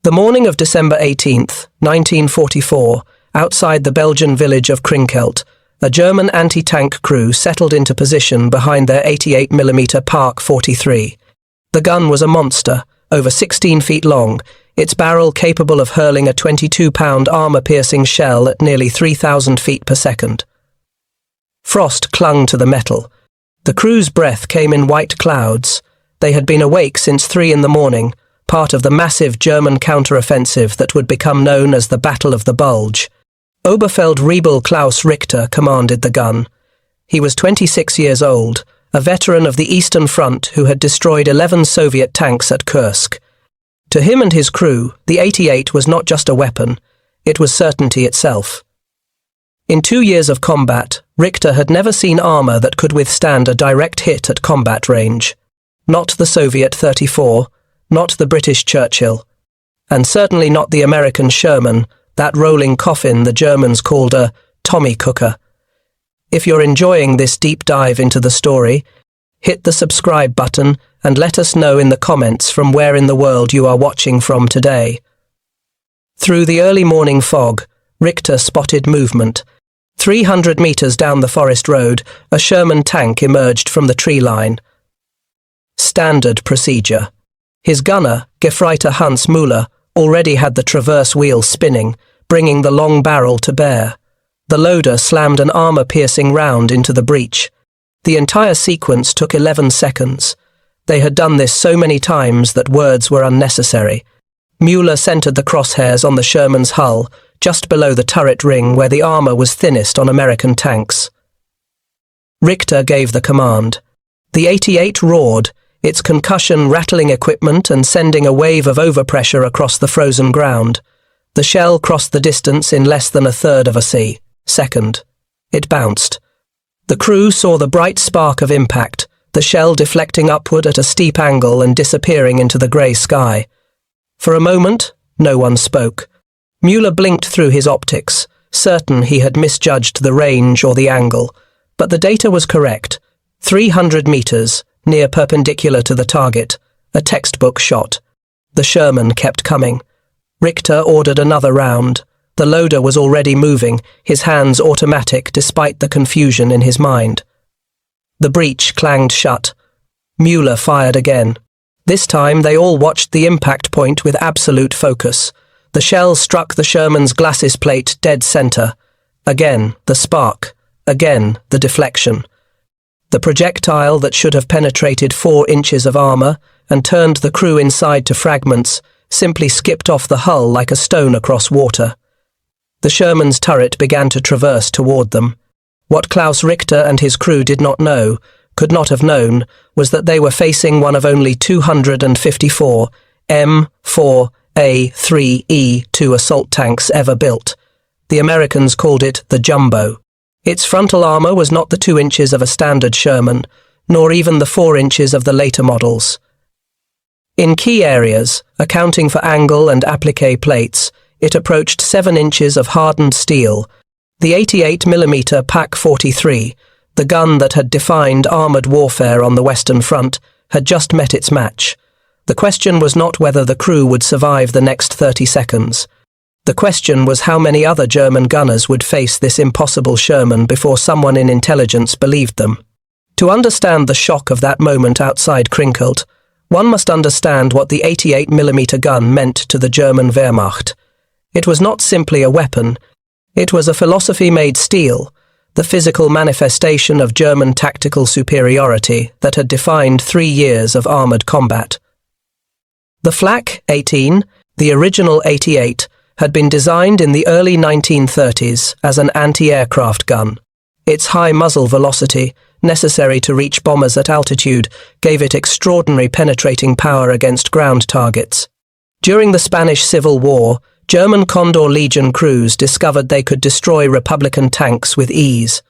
The morning of December 18th, 1944, outside the Belgian village of Krinkelt, a German anti-tank crew settled into position behind their 88mm Park 43. The gun was a monster, over 16 feet long, its barrel capable of hurling a 22-pound armor-piercing shell at nearly 3,000 feet per second. Frost clung to the metal. The crew's breath came in white clouds. They had been awake since 3 in the morning, part of the massive German counter-offensive that would become known as the Battle of the Bulge. Oberfeldwebel Klaus Richter commanded the gun. He was 26 years old, a veteran of the Eastern Front who had destroyed 11 Soviet tanks at Kursk. To him and his crew, the 88 was not just a weapon, it was certainty itself. In 2 years of combat, Richter had never seen armor that could withstand a direct hit at combat range. Not the Soviet 34, not the British Churchill, and certainly not the American Sherman, that rolling coffin the Germans called a Tommy Cooker. If you're enjoying this deep dive into the story, hit the subscribe button and let us know in the comments from where in the world you are watching from today. Through the early morning fog, Richter spotted movement. 300 meters down the forest road, a Sherman tank emerged from the tree line. Standard procedure. His gunner, Gefreiter Hans Müller, already had the traverse wheel spinning, bringing the long barrel to bear. The loader slammed an armor-piercing round into the breech. The entire sequence took 11 seconds. They had done this so many times that words were unnecessary. Müller centered the crosshairs on the Sherman's hull, just below the turret ring where the armor was thinnest on American tanks. Richter gave the command. The 88 roared, its concussion rattling equipment and sending a wave of overpressure across the frozen ground. The shell crossed the distance in less than a third of a second. It bounced. The crew saw the bright spark of impact, the shell deflecting upward at a steep angle and disappearing into the grey sky. For a moment, no one spoke. Müller blinked through his optics, certain he had misjudged the range or the angle, but the data was correct. 300 meters, near perpendicular to the target, a textbook shot. The Sherman kept coming. Richter ordered another round. The loader was already moving, his hands automatic despite the confusion in his mind. The breech clanged shut. Müller fired again. This time they all watched the impact point with absolute focus. The shell struck the Sherman's glacis plate dead center. Again, the spark. Again, the deflection. The projectile that should have penetrated 4 inches of armor and turned the crew inside to fragments simply skipped off the hull like a stone across water. The Sherman's turret began to traverse toward them. What Klaus Richter and his crew did not know, could not have known, was that they were facing one of only 254 M4A3E2 assault tanks ever built. The Americans called it the Jumbo. Its frontal armor was not the 2 inches of a standard Sherman, nor even the 4 inches of the later models. In key areas, accounting for angle and applique plates, it approached 7 inches of hardened steel. The 88mm Pak 43, the gun that had defined armored warfare on the Western Front, had just met its match. The question was not whether the crew would survive the next 30 seconds. The question was how many other German gunners would face this impossible Sherman before someone in intelligence believed them. To understand the shock of that moment outside Krinkelt, one must understand what the 88mm gun meant to the German Wehrmacht. It was not simply a weapon, it was a philosophy-made steel, the physical manifestation of German tactical superiority that had defined 3 years of armoured combat. The Flak 18, the original 88, had been designed in the early 1930s as an anti-aircraft gun. Its high muzzle velocity, necessary to reach bombers at altitude, gave it extraordinary penetrating power against ground targets. During the Spanish Civil War, German Condor Legion crews discovered they could destroy Republican tanks with ease.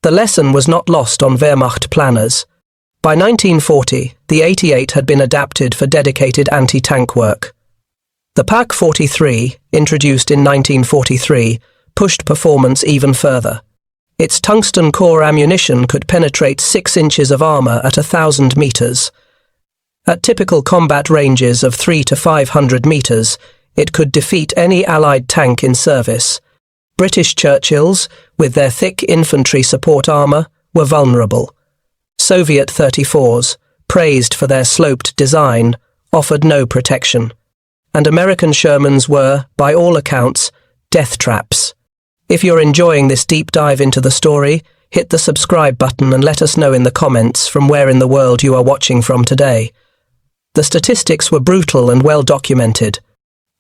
The lesson was not lost on Wehrmacht planners. By 1940, the 88 had been adapted for dedicated anti-tank work. The Pak 43, introduced in 1943, pushed performance even further. Its tungsten core ammunition could penetrate 6 inches of armor at 1,000 meters. At typical combat ranges of 300 to 500 meters, it could defeat any Allied tank in service. British Churchills, with their thick infantry support armour, were vulnerable. Soviet 34s, praised for their sloped design, offered no protection. And American Shermans were, by all accounts, death traps. If you're enjoying this deep dive into the story, hit the subscribe button and let us know in the comments from where in the world you are watching from today. The statistics were brutal and well documented.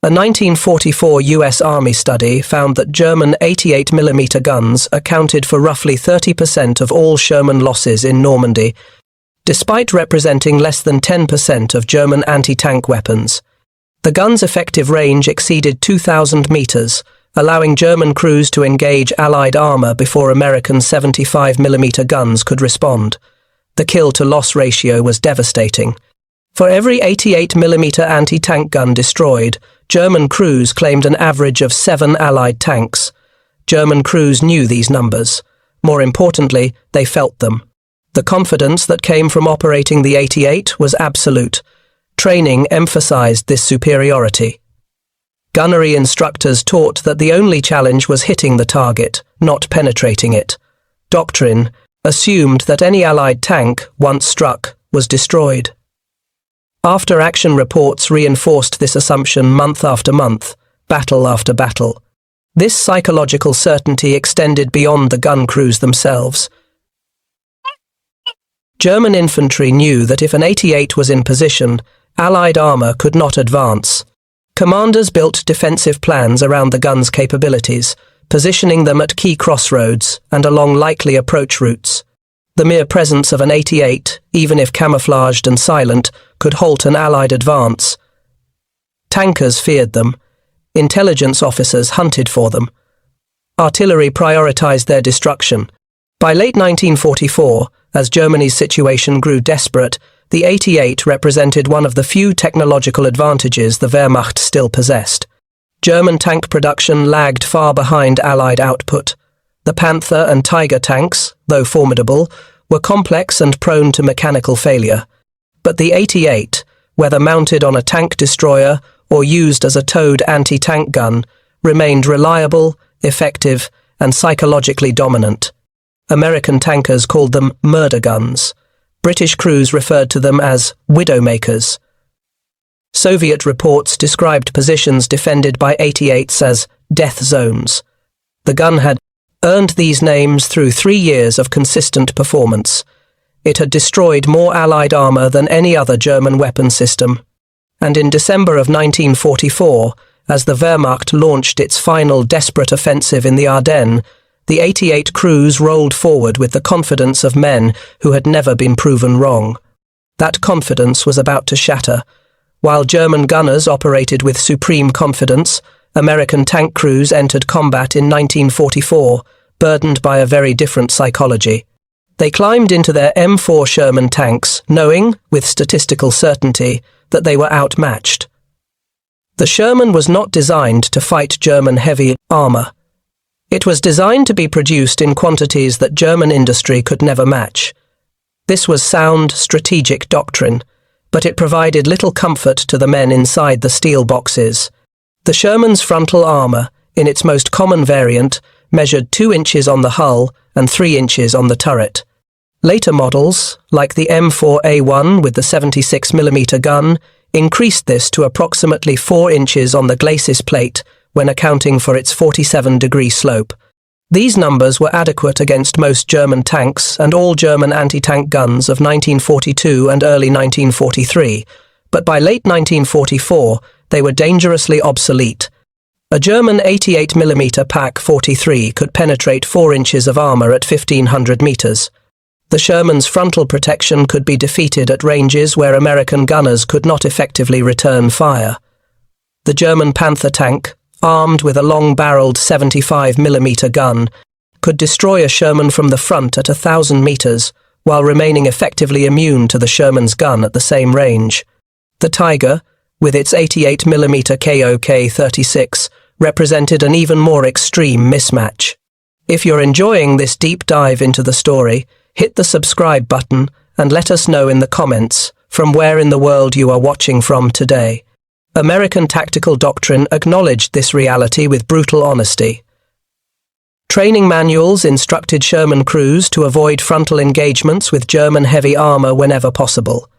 A 1944 US Army study found that German 88mm guns accounted for roughly 30% of all Sherman losses in Normandy, despite representing less than 10% of German anti-tank weapons. The gun's effective range exceeded 2,000 meters, allowing German crews to engage Allied armor before American 75mm guns could respond. The kill-to-loss ratio was devastating. For every 88mm anti-tank gun destroyed, German crews claimed an average of 7 Allied tanks. German crews knew these numbers. More importantly, they felt them. The confidence that came from operating the 88 was absolute. Training emphasized this superiority. Gunnery instructors taught that the only challenge was hitting the target, not penetrating it. Doctrine assumed that any Allied tank, once struck, was destroyed. After-action reports reinforced this assumption month after month, battle after battle. This psychological certainty extended beyond the gun crews themselves. German infantry knew that if an 88 was in position, Allied armour could not advance. Commanders built defensive plans around the gun's capabilities, positioning them at key crossroads and along likely approach routes. The mere presence of an 88, even if camouflaged and silent, could halt an Allied advance. Tankers feared them. Intelligence officers hunted for them. Artillery prioritized their destruction. By late 1944, as Germany's situation grew desperate, the 88 represented one of the few technological advantages the Wehrmacht still possessed. German tank production lagged far behind Allied output. The Panther and Tiger tanks, though formidable, were complex and prone to mechanical failure. But the 88, whether mounted on a tank destroyer or used as a towed anti-tank gun, remained reliable, effective, and psychologically dominant. American tankers called them murder guns. British crews referred to them as widowmakers. Soviet reports described positions defended by 88s as death zones. The gun had earned these names through 3 years of consistent performance. It had destroyed more Allied armour than any other German weapon system. And in December of 1944, as the Wehrmacht launched its final desperate offensive in the Ardennes, the 88 crews rolled forward with the confidence of men who had never been proven wrong. That confidence was about to shatter. While German gunners operated with supreme confidence, American tank crews entered combat in 1944, burdened by a very different psychology. They climbed into their M4 Sherman tanks, knowing, with statistical certainty, that they were outmatched. The Sherman was not designed to fight German heavy armour. It was designed to be produced in quantities that German industry could never match. This was sound, strategic doctrine, but it provided little comfort to the men inside the steel boxes. The Sherman's frontal armour, in its most common variant, measured 2 inches on the hull and 3 inches on the turret. Later models, like the M4A1 with the 76mm gun, increased this to approximately 4 inches on the glacis plate when accounting for its 47-degree slope. These numbers were adequate against most German tanks and all German anti-tank guns of 1942 and early 1943, but by late 1944 they were dangerously obsolete. A German 88mm Pak-43 could penetrate 4 inches of armour at 1,500 meters. The Sherman's frontal protection could be defeated at ranges where American gunners could not effectively return fire. The German Panther tank, armed with a long-barreled 75mm gun, could destroy a Sherman from the front at 1,000 meters, while remaining effectively immune to the Sherman's gun at the same range. The Tiger, with its 88mm KOK-36, represented an even more extreme mismatch. If you're enjoying this deep dive into the story, hit the subscribe button and let us know in the comments from where in the world you are watching from today. American tactical doctrine acknowledged this reality with brutal honesty. Training manuals instructed Sherman crews to avoid frontal engagements with German heavy armor whenever possible.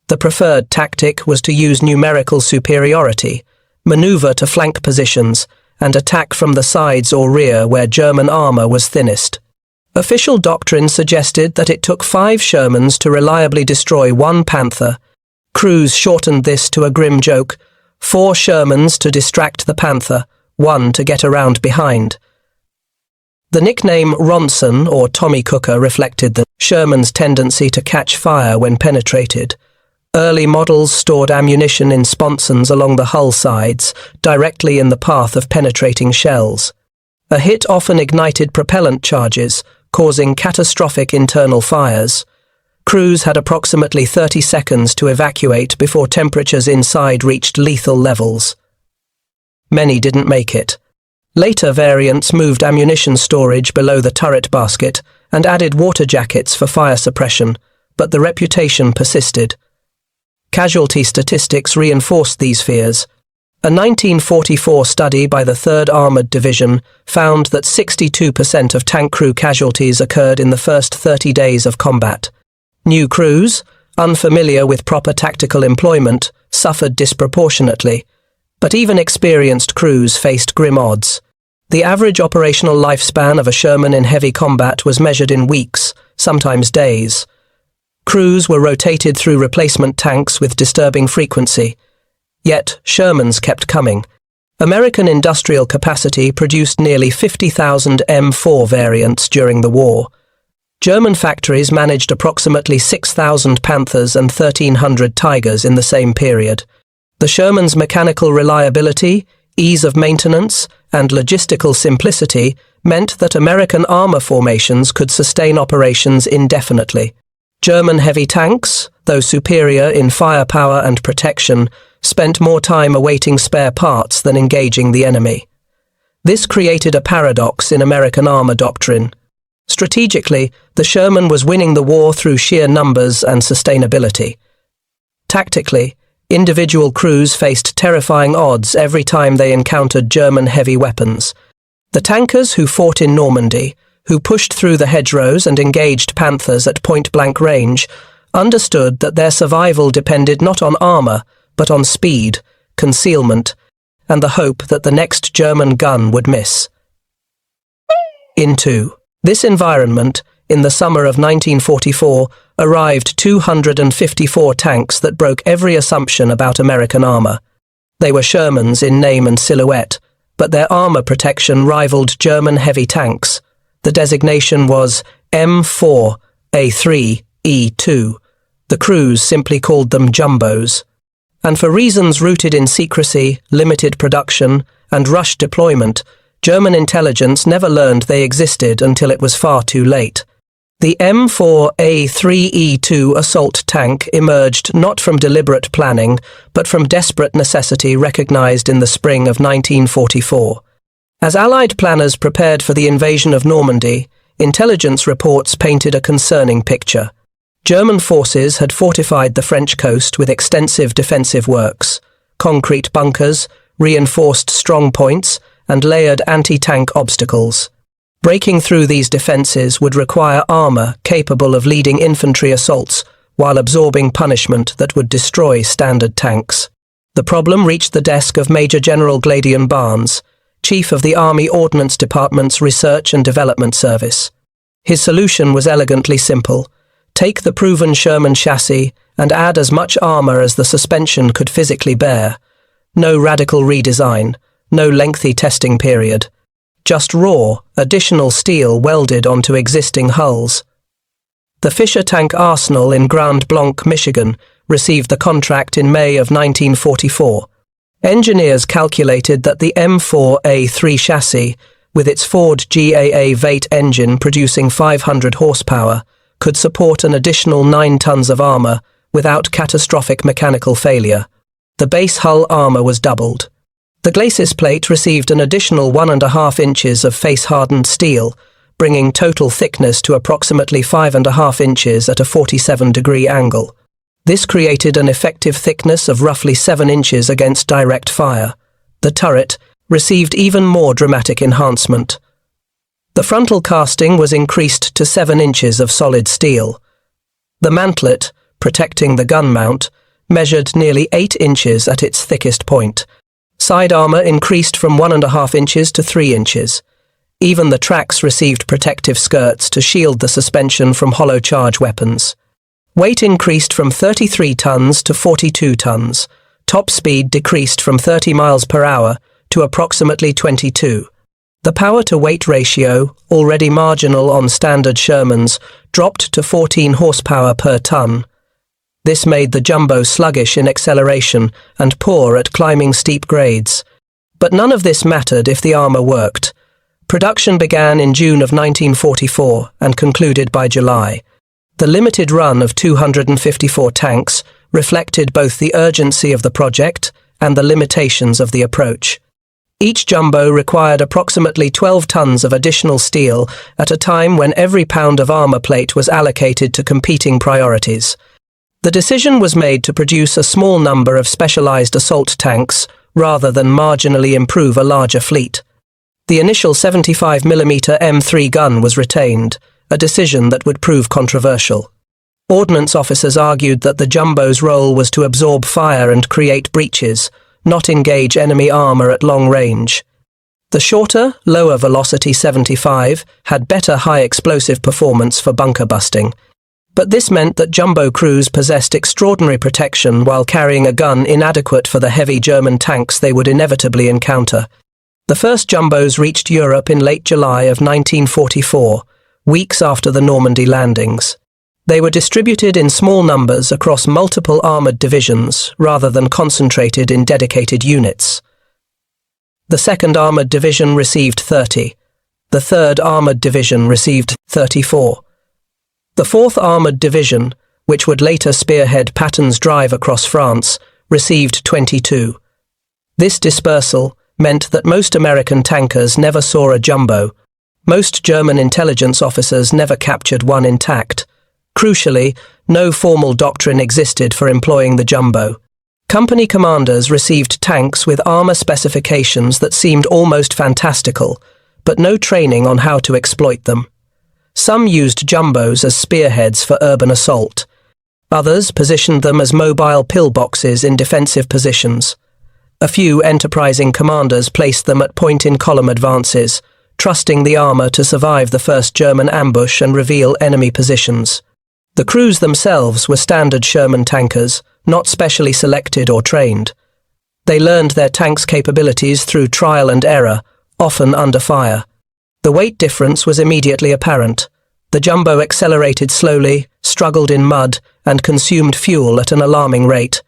The preferred tactic was to use numerical superiority, maneuver to flank positions, and attack from the sides or rear where German armor was thinnest. Official doctrine suggested that it took 5 Shermans to reliably destroy 1 Panther. Crews shortened this to a grim joke: 4 Shermans to distract the Panther, 1 to get around behind. The nickname Ronson or Tommy Cooker reflected the Sherman's tendency to catch fire when penetrated. Early models stored ammunition in sponsons along the hull sides, directly in the path of penetrating shells. A hit often ignited propellant charges, causing catastrophic internal fires. Crews had approximately 30 seconds to evacuate before temperatures inside reached lethal levels. Many didn't make it. Later variants moved ammunition storage below the turret basket and added water jackets for fire suppression, but the reputation persisted. Casualty statistics reinforced these fears. A 1944 study by the 3rd Armoured Division found that 62% of tank crew casualties occurred in the first 30 days of combat. New crews, unfamiliar with proper tactical employment, suffered disproportionately, but even experienced crews faced grim odds. The average operational lifespan of a Sherman in heavy combat was measured in weeks, sometimes days. Crews were rotated through replacement tanks with disturbing frequency. Yet, Shermans kept coming. American industrial capacity produced nearly 50,000 M4 variants during the war. German factories managed approximately 6,000 Panthers and 1,300 Tigers in the same period. The Sherman's mechanical reliability, ease of maintenance, and logistical simplicity meant that American armor formations could sustain operations indefinitely. German heavy tanks, though superior in firepower and protection, spent more time awaiting spare parts than engaging the enemy. This created a paradox in American armor doctrine. Strategically, the Sherman was winning the war through sheer numbers and sustainability. Tactically, individual crews faced terrifying odds every time they encountered German heavy weapons. The tankers who fought in Normandy, who pushed through the hedgerows and engaged Panthers at point-blank range, understood that their survival depended not on armor, but on speed, concealment, and the hope that the next German gun would miss. Into this environment, in the summer of 1944, arrived 254 tanks that broke every assumption about American armor. They were Shermans in name and silhouette, but their armor protection rivaled German heavy tanks. The designation was M4A3E2. The crews simply called them jumbos. And for reasons rooted in secrecy, limited production, and rushed deployment, German intelligence never learned they existed until it was far too late. The M4A3E2 assault tank emerged not from deliberate planning, but from desperate necessity recognized in the spring of 1944. As Allied planners prepared for the invasion of Normandy, intelligence reports painted a concerning picture. German forces had fortified the French coast with extensive defensive works, concrete bunkers, reinforced strong points, and layered anti-tank obstacles. Breaking through these defences would require armour capable of leading infantry assaults while absorbing punishment that would destroy standard tanks. The problem reached the desk of Major General Gladion Barnes, Chief of the Army Ordnance Department's Research and Development Service. His solution was elegantly simple. Take the proven Sherman chassis and add as much armour as the suspension could physically bear. No radical redesign, no lengthy testing period. Just raw, additional steel welded onto existing hulls. The Fisher Tank Arsenal in Grand Blanc, Michigan, received the contract in May of 1944. Engineers calculated that the M4A3 chassis, with its Ford GAA Vate engine producing 500 horsepower, could support an additional 9 tons of armour without catastrophic mechanical failure. The base hull armour was doubled. The glacis plate received an additional 1.5 inches of face-hardened steel, bringing total thickness to approximately 5.5 inches at a 47-degree angle. This created an effective thickness of roughly 7 inches against direct fire. The turret received even more dramatic enhancement. The frontal casting was increased to 7 inches of solid steel. The mantlet, protecting the gun mount, measured nearly 8 inches at its thickest point. Side armor increased from 1.5 inches to 3 inches. Even the tracks received protective skirts to shield the suspension from hollow charge weapons. Weight increased from 33 tons to 42 tons. Top speed decreased from 30 miles per hour to approximately 22. The power-to-weight ratio, already marginal on standard Shermans, dropped to 14 horsepower per ton. This made the jumbo sluggish in acceleration and poor at climbing steep grades. But none of this mattered if the armor worked. Production began in June of 1944 and concluded by July. The limited run of 254 tanks reflected both the urgency of the project and the limitations of the approach. Each jumbo required approximately 12 tons of additional steel at a time when every pound of armor plate was allocated to competing priorities. The decision was made to produce a small number of specialized assault tanks rather than marginally improve a larger fleet. The initial 75mm M3 gun was retained, a decision that would prove controversial. Ordnance officers argued that the jumbo's role was to absorb fire and create breaches, not engage enemy armor at long range. The shorter, lower velocity 75 had better high explosive performance for bunker busting. But this meant that jumbo crews possessed extraordinary protection while carrying a gun inadequate for the heavy German tanks they would inevitably encounter. The first jumbos reached Europe in late July of 1944, weeks after the Normandy landings. They were distributed in small numbers across multiple armoured divisions rather than concentrated in dedicated units. The 2nd Armoured Division received 30. The 3rd Armoured Division received 34. The 4th Armoured Division, which would later spearhead Patton's drive across France, received 22. This dispersal meant that most American tankers never saw a jumbo. Most German intelligence officers never captured one intact. Crucially, no formal doctrine existed for employing the jumbo. Company commanders received tanks with armor specifications that seemed almost fantastical, but no training on how to exploit them. Some used jumbos as spearheads for urban assault. Others positioned them as mobile pillboxes in defensive positions. A few enterprising commanders placed them at point-in-column advances, trusting the armor to survive the first German ambush and reveal enemy positions. The crews themselves were standard Sherman tankers, not specially selected or trained. They learned their tanks' capabilities through trial and error, often under fire. The weight difference was immediately apparent. The jumbo accelerated slowly, struggled in mud, and consumed fuel at an alarming rate.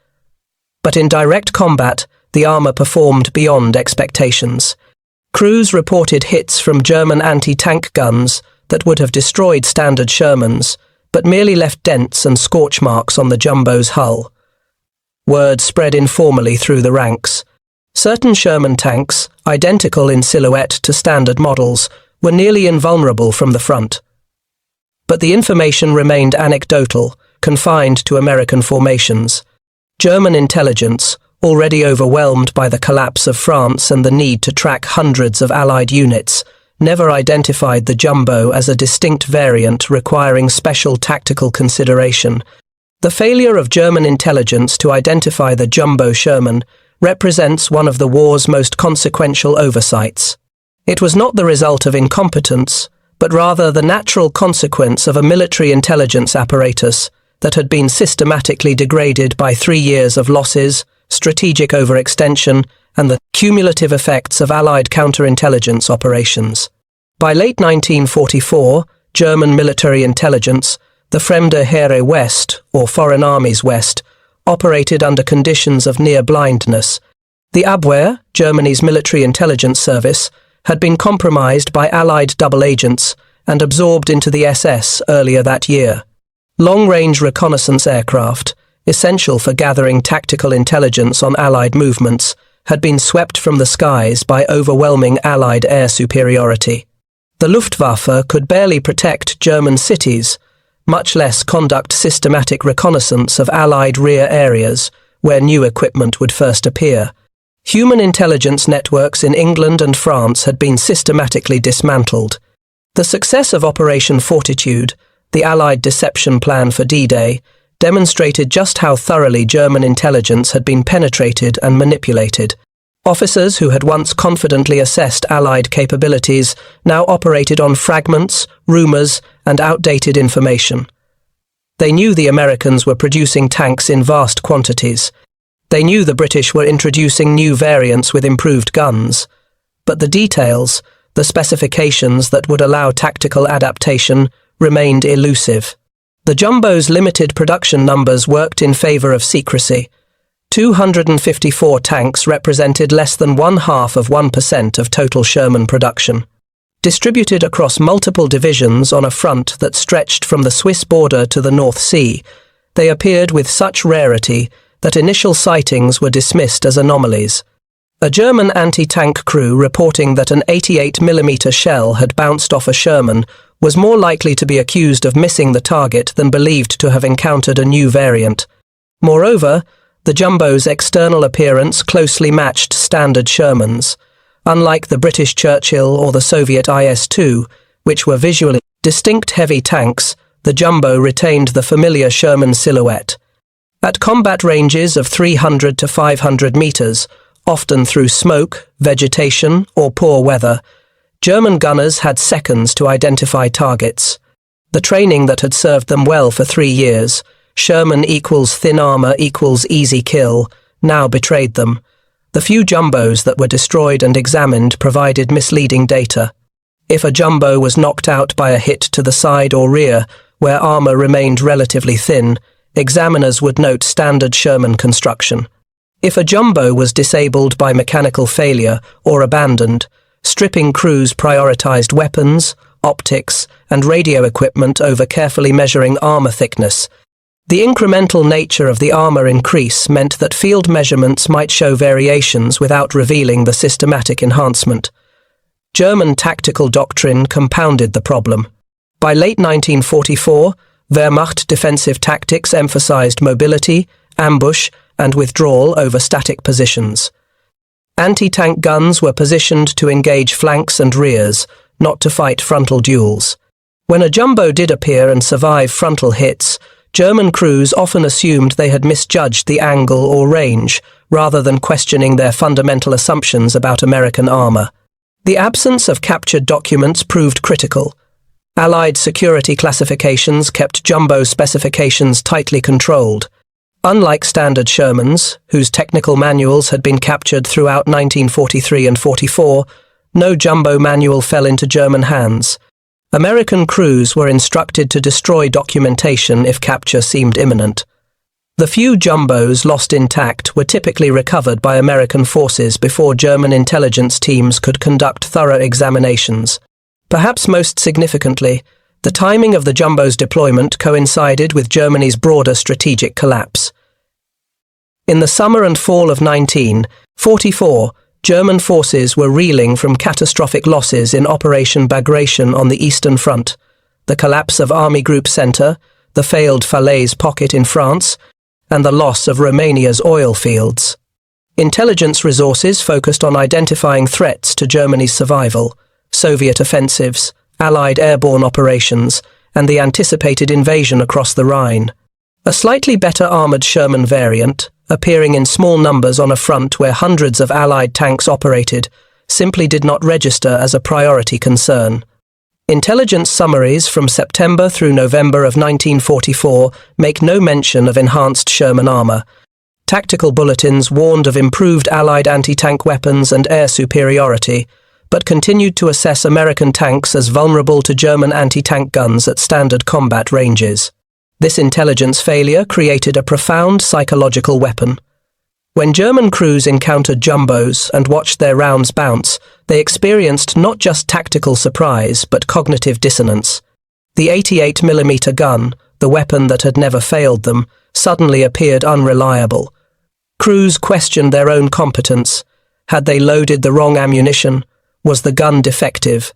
But in direct combat, the armor performed beyond expectations. Crews reported hits from German anti-tank guns that would have destroyed standard Shermans, but merely left dents and scorch marks on the jumbo's hull. Word spread informally through the ranks. Certain Sherman tanks, identical in silhouette to standard models, were nearly invulnerable from the front. But the information remained anecdotal, confined to American formations. German intelligence, already overwhelmed by the collapse of France and the need to track hundreds of Allied units, never identified the jumbo as a distinct variant requiring special tactical consideration. The failure of German intelligence to identify the jumbo Sherman represents one of the war's most consequential oversights. It was not the result of incompetence, but rather the natural consequence of a military intelligence apparatus that had been systematically degraded by 3 years of losses, strategic overextension, and the cumulative effects of Allied counterintelligence operations. By late 1944, German military intelligence, the Fremde Heere West, or Foreign Armies West, operated under conditions of near blindness. The Abwehr, Germany's military intelligence service, had been compromised by Allied double agents and absorbed into the SS earlier that year. Long-range reconnaissance aircraft, essential for gathering tactical intelligence on Allied movements, had been swept from the skies by overwhelming Allied air superiority. The Luftwaffe could barely protect German cities, much less conduct systematic reconnaissance of Allied rear areas where new equipment would first appear. Human intelligence networks in England and France had been systematically dismantled. The success of Operation Fortitude, the Allied deception plan for D-Day, demonstrated just how thoroughly German intelligence had been penetrated and manipulated. Officers who had once confidently assessed Allied capabilities now operated on fragments, rumours, and outdated information. They knew the Americans were producing tanks in vast quantities. They knew the British were introducing new variants with improved guns. But the details, the specifications that would allow tactical adaptation, remained elusive. The Jumbo's limited production numbers worked in favour of secrecy. 254 tanks represented less than 0.5% of total Sherman production. Distributed across multiple divisions on a front that stretched from the Swiss border to the North Sea, they appeared with such rarity that initial sightings were dismissed as anomalies. A German anti-tank crew reporting that an 88mm shell had bounced off a Sherman was more likely to be accused of missing the target than believed to have encountered a new variant. Moreover, the Jumbo's external appearance closely matched standard Shermans. Unlike the British Churchill or the Soviet IS-2, which were visually distinct heavy tanks, the Jumbo retained the familiar Sherman silhouette. At combat ranges of 300 to 500 meters, often through smoke, vegetation, or poor weather, German gunners had seconds to identify targets. The training that had served them well for 3 years, Sherman equals thin armor equals easy kill, now betrayed them. The few Jumbos that were destroyed and examined provided misleading data. If a Jumbo was knocked out by a hit to the side or rear, where armor remained relatively thin, examiners would note standard Sherman construction. If a Jumbo was disabled by mechanical failure or abandoned, stripping crews prioritized weapons, optics, and radio equipment over carefully measuring armor thickness. The incremental nature of the armor increase meant that field measurements might show variations without revealing the systematic enhancement. German tactical doctrine compounded the problem. By late 1944, Wehrmacht defensive tactics emphasized mobility, ambush, and withdrawal over static positions. Anti-tank guns were positioned to engage flanks and rears, not to fight frontal duels. When a Jumbo did appear and survive frontal hits, German crews often assumed they had misjudged the angle or range, rather than questioning their fundamental assumptions about American armor. The absence of captured documents proved critical. Allied security classifications kept Jumbo specifications tightly controlled. Unlike standard Shermans, whose technical manuals had been captured throughout 1943 and 44, no Jumbo manual fell into German hands. American crews were instructed to destroy documentation if capture seemed imminent. The few Jumbos lost intact were typically recovered by American forces before German intelligence teams could conduct thorough examinations. Perhaps most significantly, the timing of the Jumbo's deployment coincided with Germany's broader strategic collapse. In the summer and fall of 1944, German forces were reeling from catastrophic losses in Operation Bagration on the Eastern Front, the collapse of Army Group Centre, the failed Falaise pocket in France, and the loss of Romania's oil fields. Intelligence resources focused on identifying threats to Germany's survival, Soviet offensives, Allied airborne operations, and the anticipated invasion across the Rhine. A slightly better armoured Sherman variant, appearing in small numbers on a front where hundreds of Allied tanks operated, simply did not register as a priority concern. Intelligence summaries from September through November of 1944 make no mention of enhanced Sherman armour. Tactical bulletins warned of improved Allied anti-tank weapons and air superiority, but continued to assess American tanks as vulnerable to German anti-tank guns at standard combat ranges. This intelligence failure created a profound psychological weapon. When German crews encountered Jumbos and watched their rounds bounce, they experienced not just tactical surprise, but cognitive dissonance. The 88mm gun, the weapon that had never failed them, suddenly appeared unreliable. Crews questioned their own competence. Had they loaded the wrong ammunition? Was the gun defective?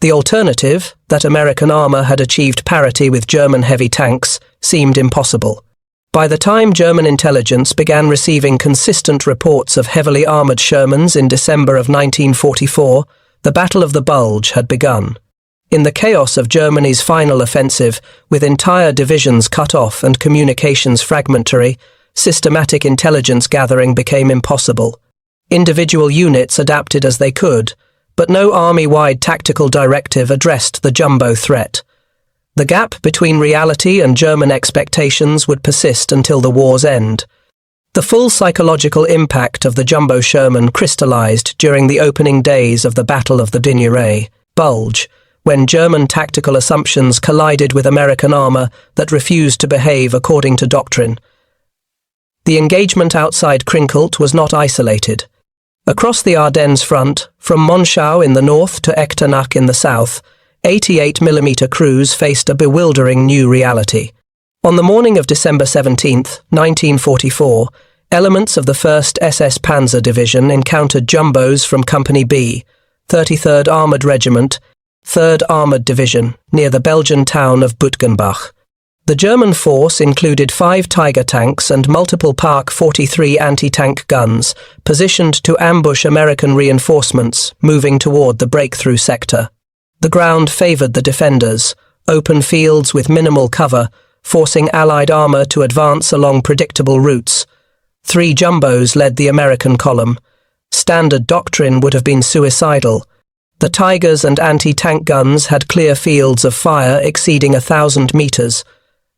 The alternative, that American armor had achieved parity with German heavy tanks, seemed impossible. By the time German intelligence began receiving consistent reports of heavily armored Shermans in December of 1944, the Battle of the Bulge had begun. In the chaos of Germany's final offensive, with entire divisions cut off and communications fragmentary, systematic intelligence gathering became impossible. Individual units adapted as they could, but no army-wide tactical directive addressed the jumbo threat. The gap between reality and German expectations would persist until the war's end. The full psychological impact of the jumbo Sherman crystallized during the opening days of the Battle of the WWII Bulge, when German tactical assumptions collided with American armor that refused to behave according to doctrine. The engagement outside Krinkelt was not isolated. Across the Ardennes front, from Monschau in the north to Echternach in the south, 88mm crews faced a bewildering new reality. On the morning of December 17, 1944, elements of the 1st SS Panzer Division encountered jumbos from Company B, 33rd Armoured Regiment, 3rd Armoured Division, near the Belgian town of Butgenbach. The German force included 5 Tiger tanks and multiple Park 43 anti-tank guns, positioned to ambush American reinforcements moving toward the breakthrough sector. The ground favoured the defenders, open fields with minimal cover, forcing Allied armour to advance along predictable routes. 3 jumbos led the American column. Standard doctrine would have been suicidal. The Tigers and anti-tank guns had clear fields of fire exceeding 1,000 metres,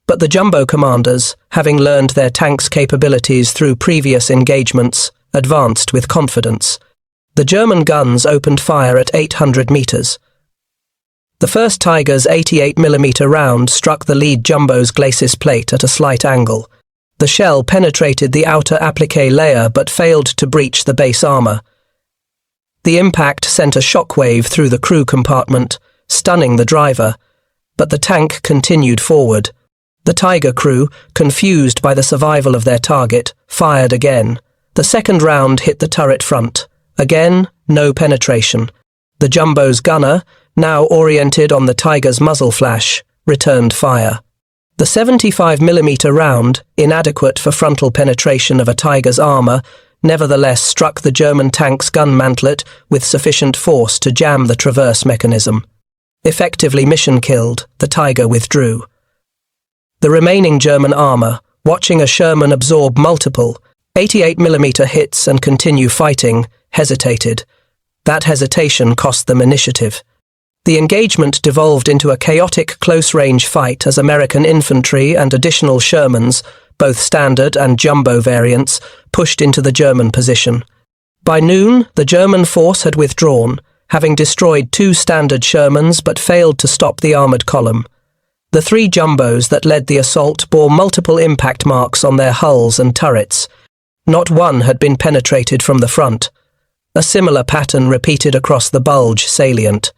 but the jumbo commanders, having learned their tanks' capabilities through previous engagements, advanced with confidence. The German guns opened fire at 800 metres. The first Tiger's 88mm round struck the lead jumbo's glacis plate at a slight angle. The shell penetrated the outer appliqué layer but failed to breach the base armour. The impact sent a shockwave through the crew compartment, stunning the driver, but the tank continued forward. The Tiger crew, confused by the survival of their target, fired again. The second round hit the turret front. Again, no penetration. The jumbo's gunner, now oriented on the Tiger's muzzle flash, returned fire. The 75mm round, inadequate for frontal penetration of a Tiger's armour, nevertheless struck the German tank's gun mantlet with sufficient force to jam the traverse mechanism. Effectively mission-killed, the Tiger withdrew. The remaining German armour, watching a Sherman absorb multiple 88mm hits and continue fighting, hesitated. That hesitation cost them initiative. The engagement devolved into a chaotic close-range fight as American infantry and additional Shermans, both standard and jumbo variants, pushed into the German position. By noon, the German force had withdrawn, having destroyed 2 standard Shermans but failed to stop the armoured column. The 3 jumbos that led the assault bore multiple impact marks on their hulls and turrets. Not one had been penetrated from the front. A similar pattern repeated across the Bulge salient.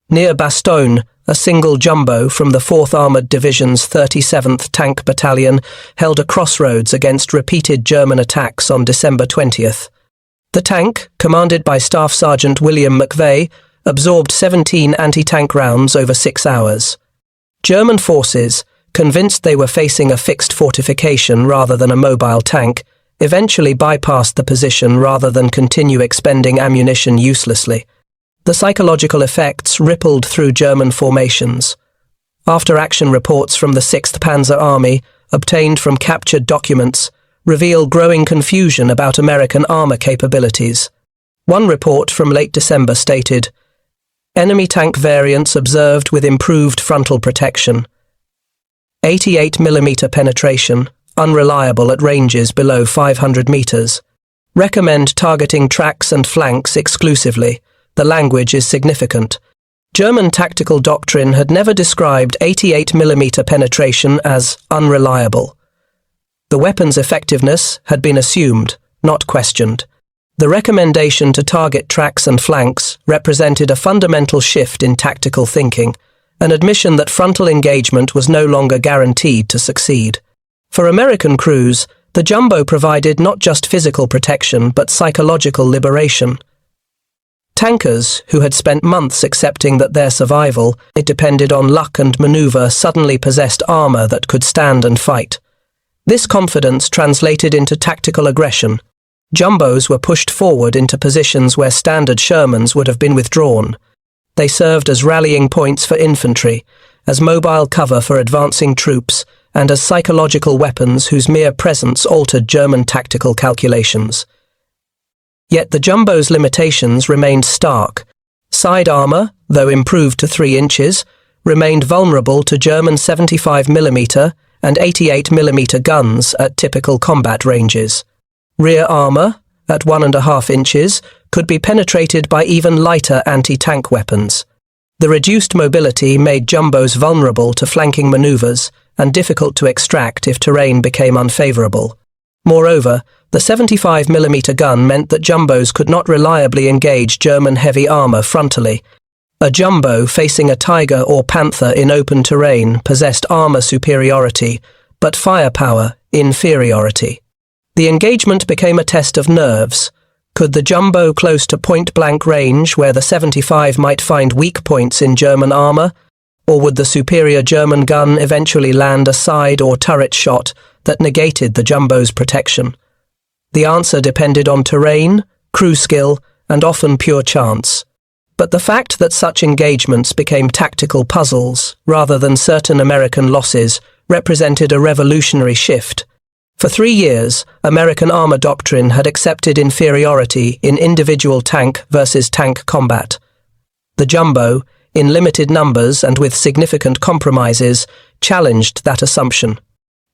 Near Bastogne, a single jumbo from the 4th Armoured Division's 37th Tank Battalion held a crossroads against repeated German attacks on December 20th. The tank, commanded by Staff Sergeant William McVeigh, absorbed 17 anti-tank rounds over 6 hours. German forces, convinced they were facing a fixed fortification rather than a mobile tank, eventually bypassed the position rather than continue expending ammunition uselessly. The psychological effects rippled through German formations. After-action reports from the 6th Panzer Army, obtained from captured documents, reveal growing confusion about American armor capabilities. One report from late December stated, "Enemy tank variants observed with improved frontal protection. 88mm penetration, unreliable at ranges below 500 meters. Recommend targeting tracks and flanks exclusively. The language is significant." German tactical doctrine had never described 88mm penetration as unreliable. The weapon's effectiveness had been assumed, not questioned. The recommendation to target tracks and flanks represented a fundamental shift in tactical thinking, an admission that frontal engagement was no longer guaranteed to succeed. For American crews, the jumbo provided not just physical protection but psychological liberation. Tankers, who had spent months accepting that their survival depended on luck and maneuver, suddenly possessed armor that could stand and fight. This confidence translated into tactical aggression. Jumbos were pushed forward into positions where standard Shermans would have been withdrawn. They served as rallying points for infantry, as mobile cover for advancing troops, and as psychological weapons whose mere presence altered German tactical calculations. Yet the Jumbo's limitations remained stark. Side armor, though improved to 3 inches, remained vulnerable to German 75mm and 88mm guns at typical combat ranges. Rear armor, at 1.5 inches, could be penetrated by even lighter anti-tank weapons. The reduced mobility made Jumbos vulnerable to flanking maneuvers and difficult to extract if terrain became unfavorable. Moreover, the 75mm gun meant that Jumbos could not reliably engage German heavy armor frontally. A Jumbo facing a Tiger or Panther in open terrain possessed armor superiority, but firepower inferiority. The engagement became a test of nerves. Could the Jumbo close to point-blank range where the 75 might find weak points in German armor? Or would the superior German gun eventually land a side or turret shot that negated the Jumbo's protection? The answer depended on terrain, crew skill, and often pure chance. But the fact that such engagements became tactical puzzles rather than certain American losses represented a revolutionary shift. For 3 years, American armor doctrine had accepted inferiority in individual tank versus tank combat. The Jumbo, in limited numbers and with significant compromises, challenged that assumption.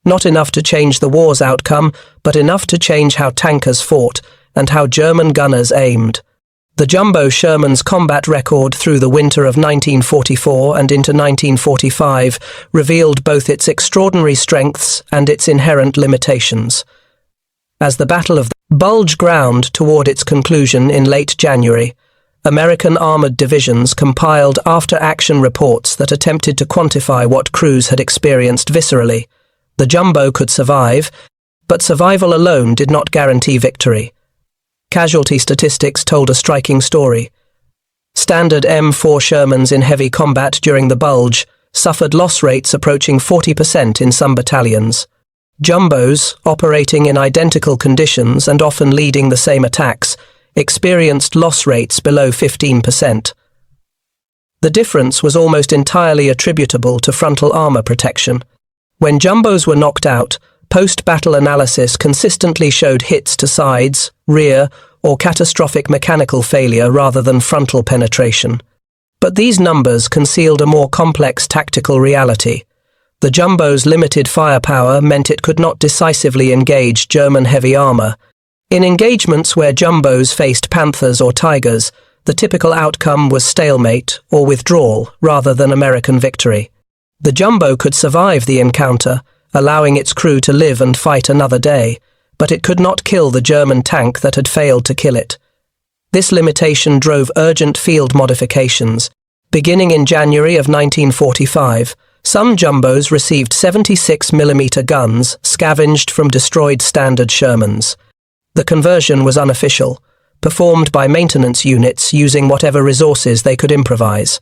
Not enough to change the war's outcome, but enough to change how tankers fought and how German gunners aimed. The Jumbo Sherman's combat record through the winter of 1944 and into 1945 revealed both its extraordinary strengths and its inherent limitations. As the Battle of the Bulge ground toward its conclusion in late January, American armored divisions compiled after-action reports that attempted to quantify what crews had experienced viscerally. The Jumbo could survive, but survival alone did not guarantee victory. Casualty statistics told a striking story. Standard M4 Shermans in heavy combat during the Bulge suffered loss rates approaching 40% in some battalions. Jumbos, operating in identical conditions and often leading the same attacks, experienced loss rates below 15%. The difference was almost entirely attributable to frontal armor protection. When Jumbos were knocked out, post-battle analysis consistently showed hits to sides, rear, or catastrophic mechanical failure rather than frontal penetration. But these numbers concealed a more complex tactical reality. The Jumbo's limited firepower meant it could not decisively engage German heavy armor. In engagements where Jumbos faced Panthers or Tigers, the typical outcome was stalemate or withdrawal rather than American victory. The Jumbo could survive the encounter, allowing its crew to live and fight another day, but it could not kill the German tank that had failed to kill it. This limitation drove urgent field modifications. Beginning in January of 1945, some Jumbos received 76mm guns scavenged from destroyed standard Shermans. The conversion was unofficial, performed by maintenance units using whatever resources they could improvise.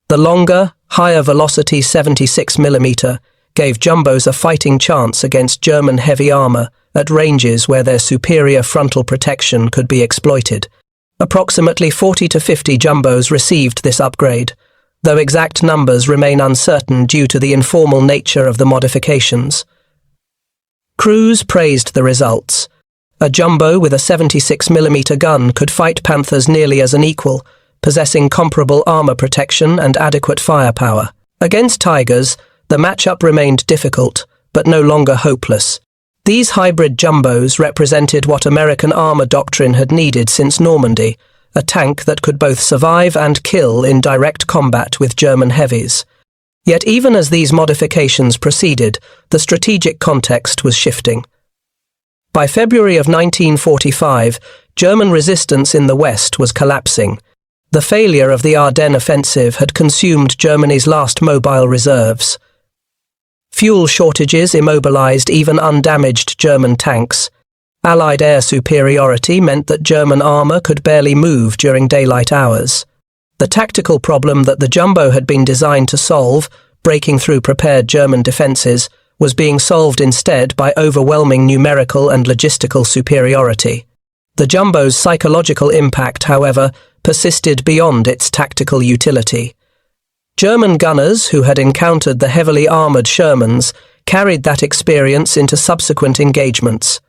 The longer, higher-velocity 76mm gave Jumbos a fighting chance against German heavy armor at ranges where their superior frontal protection could be exploited. Approximately 40 to 50 Jumbos received this upgrade, though exact numbers remain uncertain due to the informal nature of the modifications. Crews praised the results. A Jumbo with a 76mm gun could fight Panthers nearly as an equal, possessing comparable armor protection and adequate firepower. Against Tigers, the matchup remained difficult, but no longer hopeless. These hybrid Jumbos represented what American armor doctrine had needed since Normandy, a tank that could both survive and kill in direct combat with German heavies. Yet even as these modifications proceeded, the strategic context was shifting. By February of 1945, German resistance in the West was collapsing. The failure of the Ardennes offensive had consumed Germany's last mobile reserves. Fuel shortages immobilized even undamaged German tanks. Allied air superiority meant that German armour could barely move during daylight hours. The tactical problem that the jumbo had been designed to solve, breaking through prepared German defences, was being solved instead by overwhelming numerical and logistical superiority. The jumbo's psychological impact, however, persisted beyond its tactical utility. German gunners who had encountered the heavily armoured Shermans carried that experience into subsequent engagements.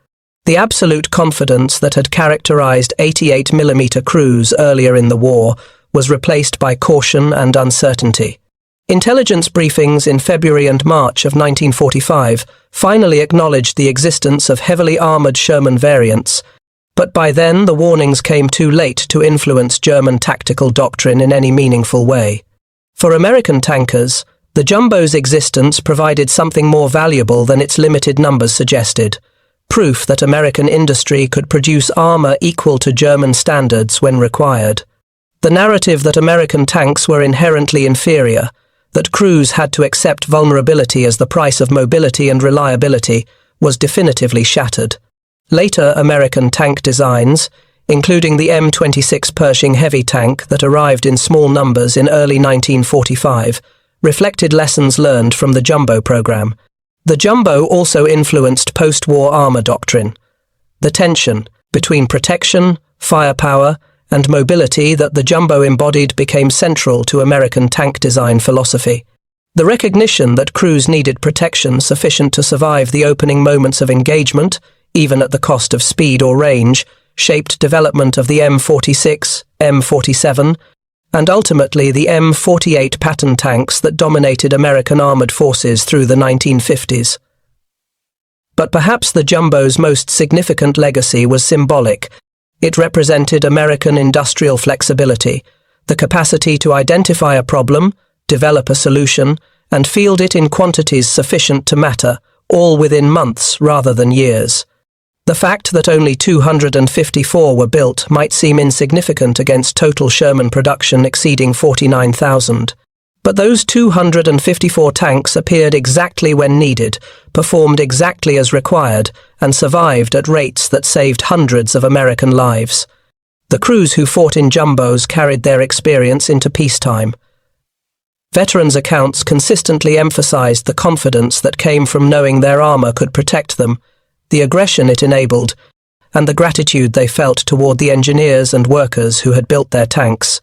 The absolute confidence that had characterized 88mm crews earlier in the war was replaced by caution and uncertainty. Intelligence briefings in February and March of 1945 finally acknowledged the existence of heavily armoured Sherman variants, but by then the warnings came too late to influence German tactical doctrine in any meaningful way. For American tankers, the jumbo's existence provided something more valuable than its limited numbers suggested: proof that American industry could produce armour equal to German standards when required. The narrative that American tanks were inherently inferior, that crews had to accept vulnerability as the price of mobility and reliability, was definitively shattered. Later American tank designs, including the M26 Pershing heavy tank that arrived in small numbers in early 1945, reflected lessons learned from the jumbo program. The jumbo also influenced post-war armour doctrine. The tension between protection, firepower, and mobility that the jumbo embodied became central to American tank design philosophy. The recognition that crews needed protection sufficient to survive the opening moments of engagement, even at the cost of speed or range, shaped development of the M46, M47, and ultimately the M48 Patton tanks that dominated American armoured forces through the 1950s. But perhaps the jumbo's most significant legacy was symbolic. It represented American industrial flexibility, the capacity to identify a problem, develop a solution, and field it in quantities sufficient to matter, all within months rather than years. The fact that only 254 were built might seem insignificant against total Sherman production exceeding 49,000. But those 254 tanks appeared exactly when needed, performed exactly as required, and survived at rates that saved hundreds of American lives. The crews who fought in jumbos carried their experience into peacetime. Veterans' accounts consistently emphasized the confidence that came from knowing their armor could protect them, the aggression it enabled, and the gratitude they felt toward the engineers and workers who had built their tanks.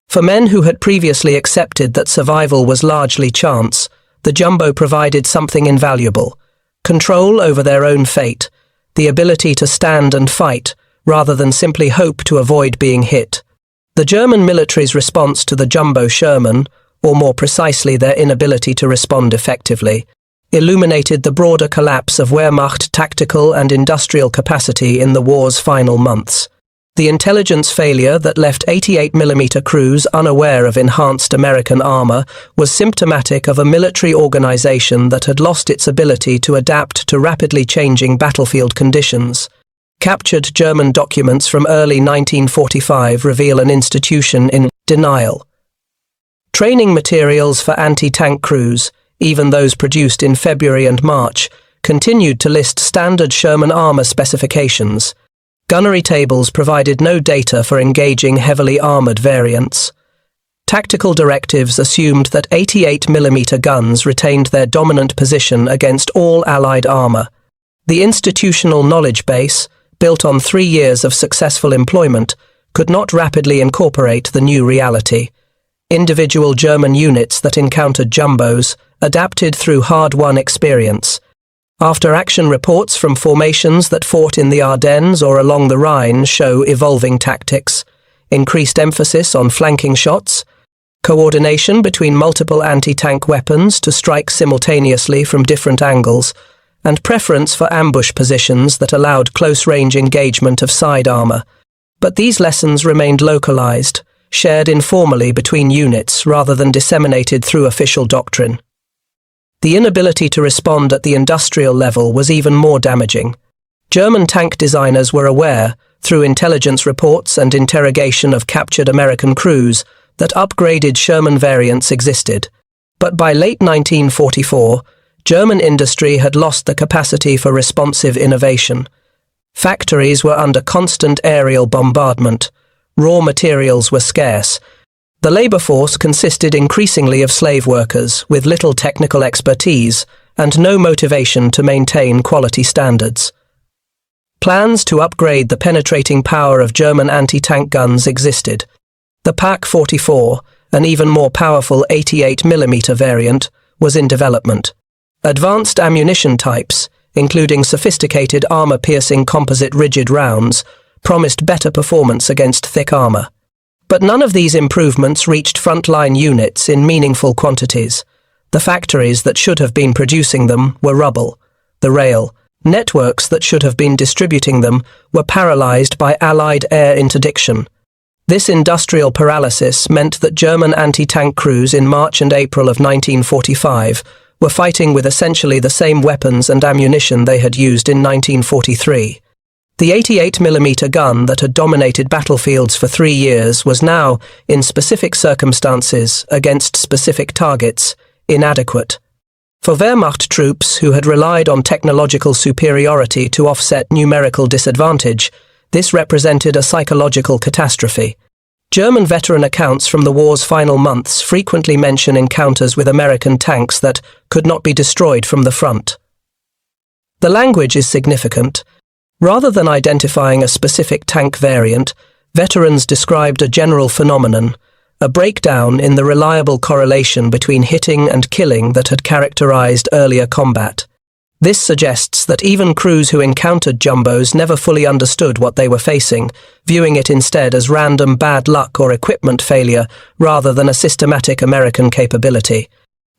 For men who had previously accepted that survival was largely chance, the jumbo provided something invaluable: control over their own fate, the ability to stand and fight, rather than simply hope to avoid being hit. The German military's response to the jumbo Sherman, or more precisely their inability to respond effectively, illuminated the broader collapse of Wehrmacht tactical and industrial capacity in the war's final months. The intelligence failure that left 88mm crews unaware of enhanced American armor was symptomatic of a military organization that had lost its ability to adapt to rapidly changing battlefield conditions. Captured German documents from early 1945 reveal an institution in denial. Training materials for anti-tank crews, even those produced in February and March, continued to list standard Sherman armor specifications. Gunnery tables provided no data for engaging heavily armoured variants. Tactical directives assumed that 88mm guns retained their dominant position against all Allied armour. The institutional knowledge base, built on 3 years of successful employment, could not rapidly incorporate the new reality. Individual German units that encountered jumbos adapted through hard-won experience. After-action reports from formations that fought in the Ardennes or along the Rhine show evolving tactics, increased emphasis on flanking shots, coordination between multiple anti-tank weapons to strike simultaneously from different angles, and preference for ambush positions that allowed close-range engagement of side armour. But these lessons remained localized, shared informally between units rather than disseminated through official doctrine. The inability to respond at the industrial level was even more damaging. German tank designers were aware, through intelligence reports and interrogation of captured American crews, that upgraded Sherman variants existed. But by late 1944, German industry had lost the capacity for responsive innovation. Factories were under constant aerial bombardment. Raw materials were scarce. The labor force consisted increasingly of slave workers with little technical expertise and no motivation to maintain quality standards. Plans to upgrade the penetrating power of German anti-tank guns existed. The Pak-44, an even more powerful 88mm variant, was in development. Advanced ammunition types, including sophisticated armor-piercing composite rigid rounds, promised better performance against thick armor. But none of these improvements reached frontline units in meaningful quantities. The factories that should have been producing them were rubble. The rail networks that should have been distributing them were paralyzed by Allied air interdiction. This industrial paralysis meant that German anti-tank crews in March and April of 1945 were fighting with essentially the same weapons and ammunition they had used in 1943. The 88mm gun that had dominated battlefields for 3 years was now, in specific circumstances, against specific targets, inadequate. For Wehrmacht troops who had relied on technological superiority to offset numerical disadvantage, this represented a psychological catastrophe. German veteran accounts from the war's final months frequently mention encounters with American tanks that could not be destroyed from the front. The language is significant. Rather than identifying a specific tank variant, veterans described a general phenomenon, a breakdown in the reliable correlation between hitting and killing that had characterized earlier combat. This suggests that even crews who encountered jumbos never fully understood what they were facing, viewing it instead as random bad luck or equipment failure rather than a systematic American capability.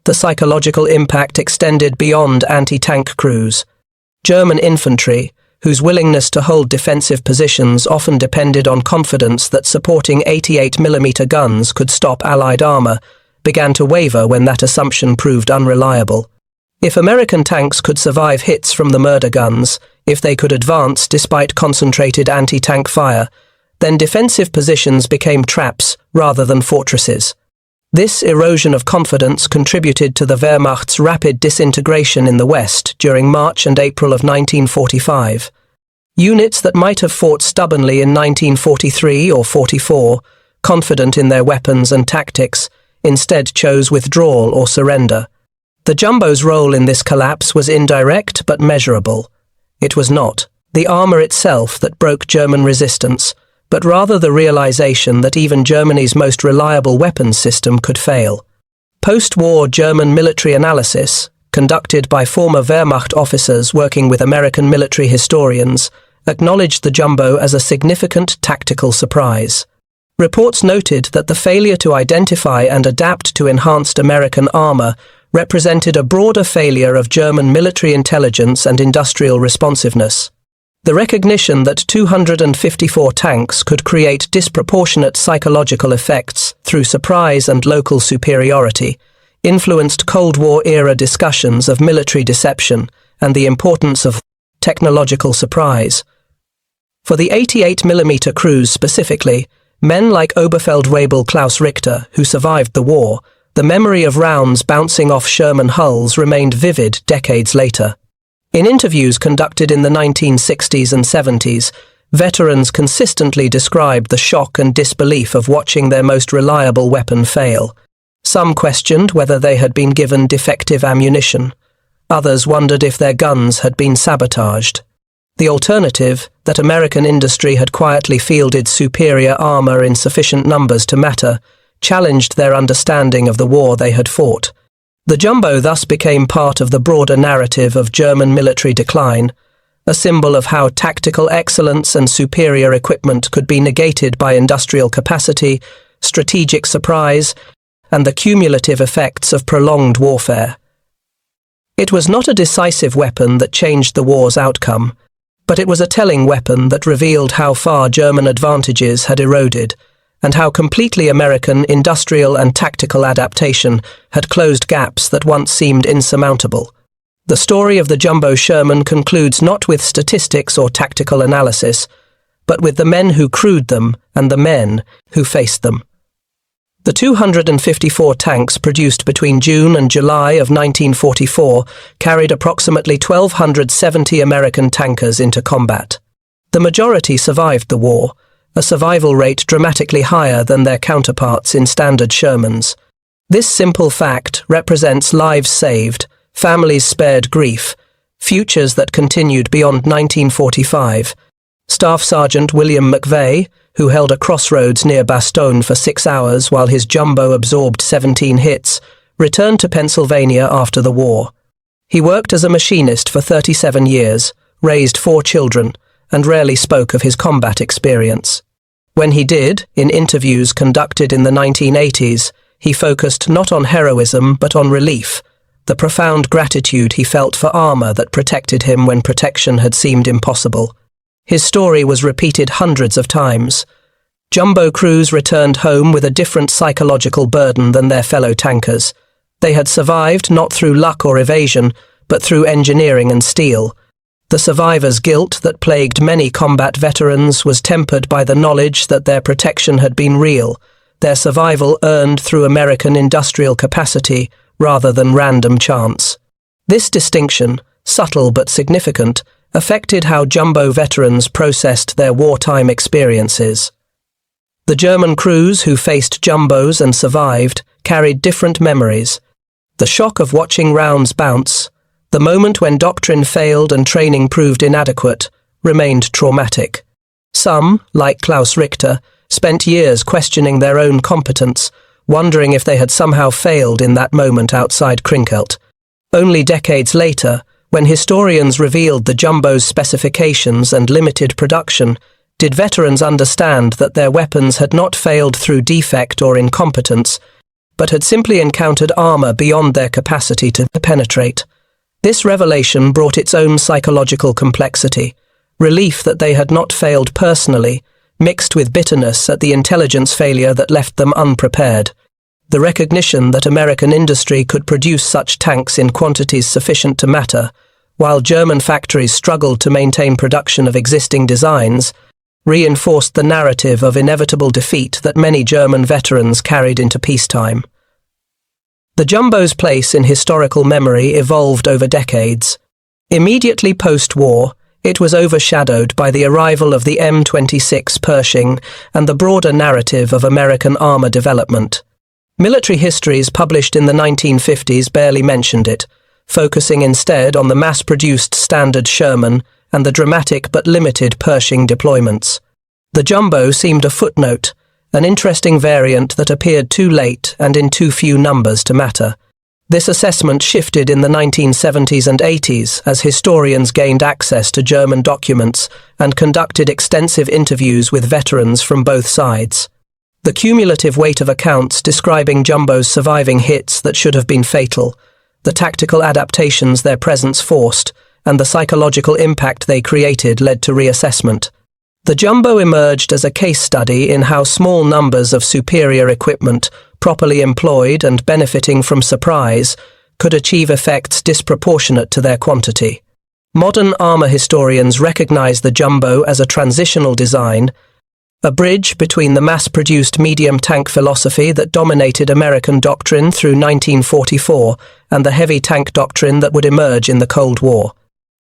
The psychological impact extended beyond anti-tank crews. German infantry, whose willingness to hold defensive positions often depended on confidence that supporting 88mm guns could stop Allied armor, began to waver when that assumption proved unreliable. If American tanks could survive hits from the murder guns, if they could advance despite concentrated anti-tank fire, then defensive positions became traps rather than fortresses. This erosion of confidence contributed to the Wehrmacht's rapid disintegration in the West during March and April of 1945. Units that might have fought stubbornly in 1943 or 44, confident in their weapons and tactics, instead chose withdrawal or surrender. The jumbo's role in this collapse was indirect but measurable. It was not the armor itself that broke German resistance, but rather the realization that even Germany's most reliable weapons system could fail. Post-war German military analysis, conducted by former Wehrmacht officers working with American military historians, acknowledged the jumbo as a significant tactical surprise. Reports noted that the failure to identify and adapt to enhanced American armor represented a broader failure of German military intelligence and industrial responsiveness. The recognition that 254 tanks could create disproportionate psychological effects through surprise and local superiority influenced Cold War-era discussions of military deception and the importance of technological surprise. For the 88mm crews specifically, men like Oberfeldwebel Klaus Richter, who survived the war, the memory of rounds bouncing off Sherman hulls remained vivid decades later. In interviews conducted in the 1960s and 70s, veterans consistently described the shock and disbelief of watching their most reliable weapon fail. Some questioned whether they had been given defective ammunition. Others wondered if their guns had been sabotaged. The alternative, that American industry had quietly fielded superior armor in sufficient numbers to matter, challenged their understanding of the war they had fought. The jumbo thus became part of the broader narrative of German military decline, a symbol of how tactical excellence and superior equipment could be negated by industrial capacity, strategic surprise, and the cumulative effects of prolonged warfare. It was not a decisive weapon that changed the war's outcome, but it was a telling weapon that revealed how far German advantages had eroded, and how completely American industrial and tactical adaptation had closed gaps that once seemed insurmountable. The story of the jumbo Sherman concludes not with statistics or tactical analysis, but with the men who crewed them and the men who faced them. The 254 tanks produced between June and July of 1944 carried approximately 1,270 American tankers into combat. The majority survived the war, a survival rate dramatically higher than their counterparts in standard Shermans. This simple fact represents lives saved, families spared grief, futures that continued beyond 1945. Staff Sergeant William McVeigh, who held a crossroads near Bastogne for 6 hours while his jumbo absorbed 17 hits, returned to Pennsylvania after the war. He worked as a machinist for 37 years, raised 4 children, and rarely spoke of his combat experience. When he did, in interviews conducted in the 1980s, he focused not on heroism but on relief, the profound gratitude he felt for armor that protected him when protection had seemed impossible. His story was repeated hundreds of times. Jumbo crews returned home with a different psychological burden than their fellow tankers. They had survived not through luck or evasion, but through engineering and steel. The survivor's guilt that plagued many combat veterans was tempered by the knowledge that their protection had been real, their survival earned through American industrial capacity rather than random chance. This distinction, subtle but significant, affected how jumbo veterans processed their wartime experiences. The German crews who faced jumbos and survived carried different memories. The shock of watching rounds bounce, the moment when doctrine failed and training proved inadequate, remained traumatic. Some, like Klaus Richter, spent years questioning their own competence, wondering if they had somehow failed in that moment outside Krinkelt. Only decades later, when historians revealed the jumbo's specifications and limited production, did veterans understand that their weapons had not failed through defect or incompetence, but had simply encountered armor beyond their capacity to penetrate. This revelation brought its own psychological complexity, relief that they had not failed personally, mixed with bitterness at the intelligence failure that left them unprepared. The recognition that American industry could produce such tanks in quantities sufficient to matter, while German factories struggled to maintain production of existing designs, reinforced the narrative of inevitable defeat that many German veterans carried into peacetime. The jumbo's place in historical memory evolved over decades. Immediately post-war, it was overshadowed by the arrival of the M26 Pershing and the broader narrative of American armor development. Military histories published in the 1950s barely mentioned it, focusing instead on the mass-produced standard Sherman and the dramatic but limited Pershing deployments. The jumbo seemed a footnote, an interesting variant that appeared too late and in too few numbers to matter. This assessment shifted in the 1970s and 80s as historians gained access to German documents and conducted extensive interviews with veterans from both sides. The cumulative weight of accounts describing jumbo's surviving hits that should have been fatal, the tactical adaptations their presence forced, and the psychological impact they created led to reassessment. The jumbo emerged as a case study in how small numbers of superior equipment, properly employed and benefiting from surprise, could achieve effects disproportionate to their quantity. Modern armor historians recognize the jumbo as a transitional design, a bridge between the mass-produced medium tank philosophy that dominated American doctrine through 1944 and the heavy tank doctrine that would emerge in the Cold War.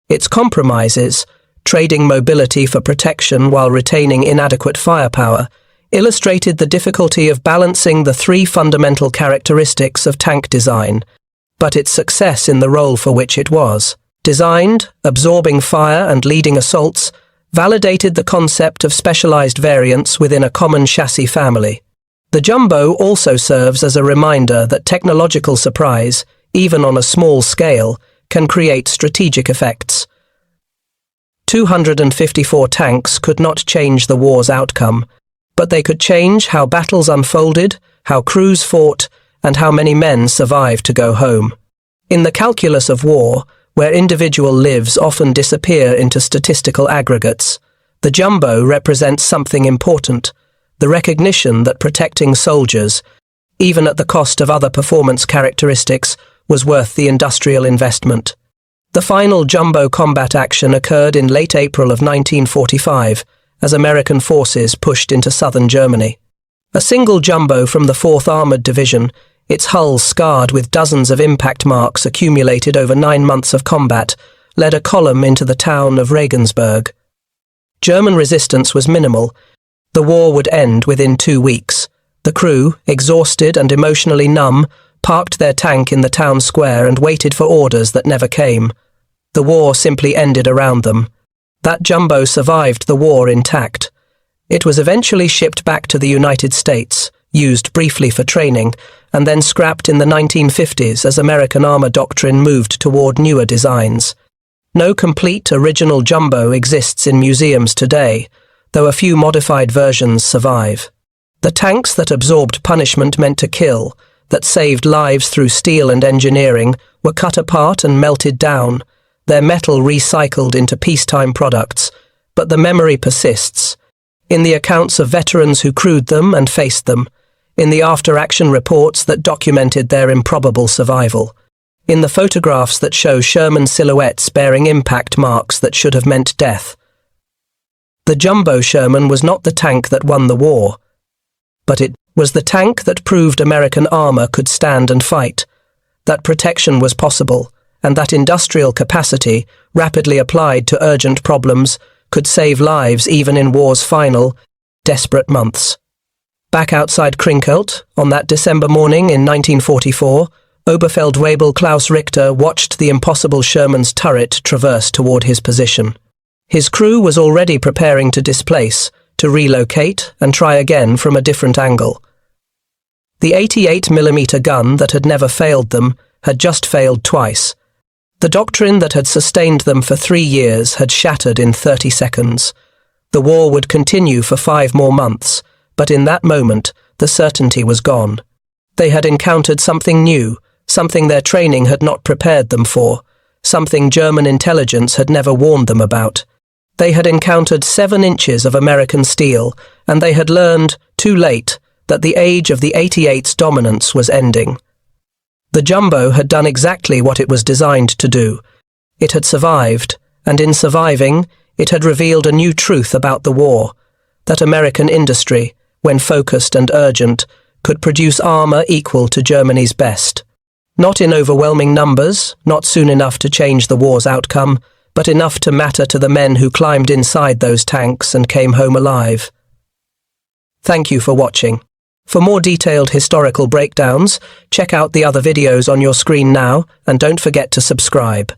Its compromises, trading mobility for protection while retaining inadequate firepower, illustrated the difficulty of balancing the 3 fundamental characteristics of tank design, but its success in the role for which it was designed, absorbing fire and leading assaults, validated the concept of specialized variants within a common chassis family. The jumbo also serves as a reminder that technological surprise, even on a small scale, can create strategic effects. 254 tanks could not change the war's outcome, but they could change how battles unfolded, how crews fought, and how many men survived to go home. In the calculus of war, where individual lives often disappear into statistical aggregates, the jumbo represents something important, the recognition that protecting soldiers, even at the cost of other performance characteristics, was worth the industrial investment. The final jumbo combat action occurred in late April of 1945, as American forces pushed into southern Germany. A single jumbo from the 4th Armored Division, its hull scarred with dozens of impact marks accumulated over 9 months of combat, led a column into the town of Regensburg. German resistance was minimal. The war would end within 2 weeks. The crew, exhausted and emotionally numb, parked their tank in the town square and waited for orders that never came. The war simply ended around them. That jumbo survived the war intact. It was eventually shipped back to the United States, used briefly for training, and then scrapped in the 1950s as American armor doctrine moved toward newer designs. No complete original jumbo exists in museums today, though a few modified versions survive. The tanks that absorbed punishment meant to kill, that saved lives through steel and engineering, were cut apart and melted down, their metal recycled into peacetime products, but the memory persists. In the accounts of veterans who crewed them and faced them, in the after-action reports that documented their improbable survival, in the photographs that show Sherman silhouettes bearing impact marks that should have meant death. The jumbo Sherman was not the tank that won the war, but it was the tank that proved American armor could stand and fight, that protection was possible, and that industrial capacity, rapidly applied to urgent problems, could save lives even in war's final, desperate months. Back outside Krinkelt, on that December morning in 1944, Oberfeldwebel Klaus Richter watched the impossible Sherman's turret traverse toward his position. His crew was already preparing to displace, to relocate and try again from a different angle. The 88mm gun that had never failed them had just failed twice. The doctrine that had sustained them for 3 years had shattered in 30 seconds. The war would continue for 5 more months, but in that moment, the certainty was gone. They had encountered something new, something their training had not prepared them for, something German intelligence had never warned them about. They had encountered 7 inches of American steel, and they had learned, too late, that the age of the 88's dominance was ending. The jumbo had done exactly what it was designed to do. It had survived, and in surviving, it had revealed a new truth about the war, that American industry, when focused and urgent, could produce armor equal to Germany's best. Not in overwhelming numbers, not soon enough to change the war's outcome, but enough to matter to the men who climbed inside those tanks and came home alive. Thank you for watching. For more detailed historical breakdowns, check out the other videos on your screen now, and don't forget to subscribe.